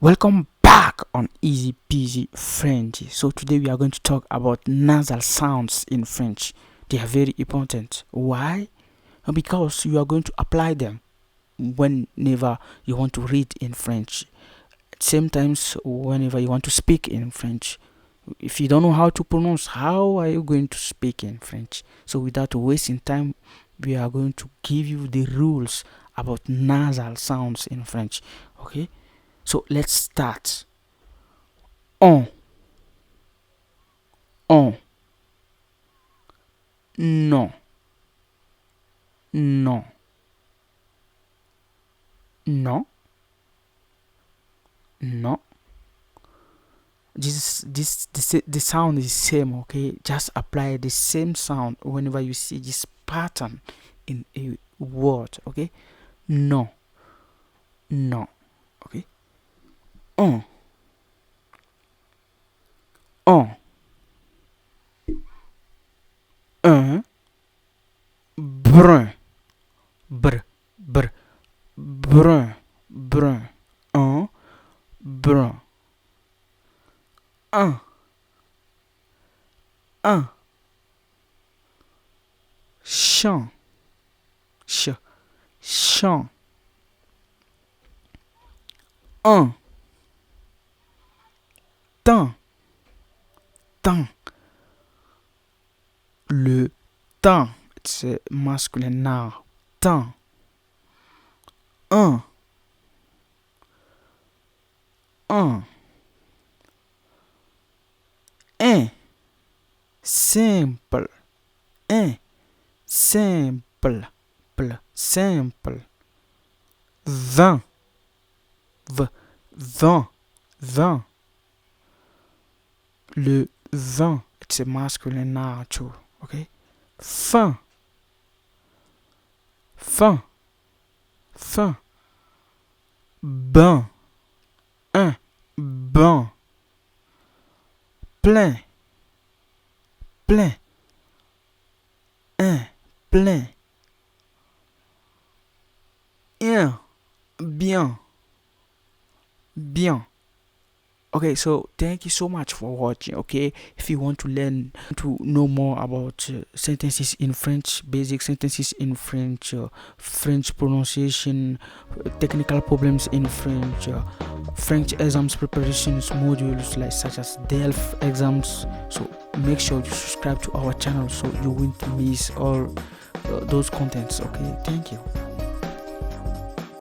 Welcome back on Easy Peasy Frenchy. So today we are going to talk about nasal sounds in French. They are very important. Why? Because you are going to apply them whenever you want to read in French. Same times whenever you want to speak in French. If you don't know how to pronounce, how are you going to speak in French? So without wasting time, we are going to give you the rules about nasal sounds in French. Okay? So let's start. On, non, non, non, non. The sound is same, okay? Just apply the same sound whenever you see this pattern in a word, okay? Non, non, okay? On, un, brun, brun, brun, un, brun, un, champ, champ, un, temps, le temps, c'est masculin now, temps, un, simple, simple, simple, 20, 20, le 20, c'est masculin now too, okay? Fin, bain, bain, plein, plein, bien, bien. Okay, so thank you so much for watching. Okay, if you want to know more about sentences in French, basic sentences in French, French pronunciation, technical problems in French, French exams preparations modules like such as DELF exams, so make sure you subscribe to our channel so you won't miss all those contents. Okay, thank you.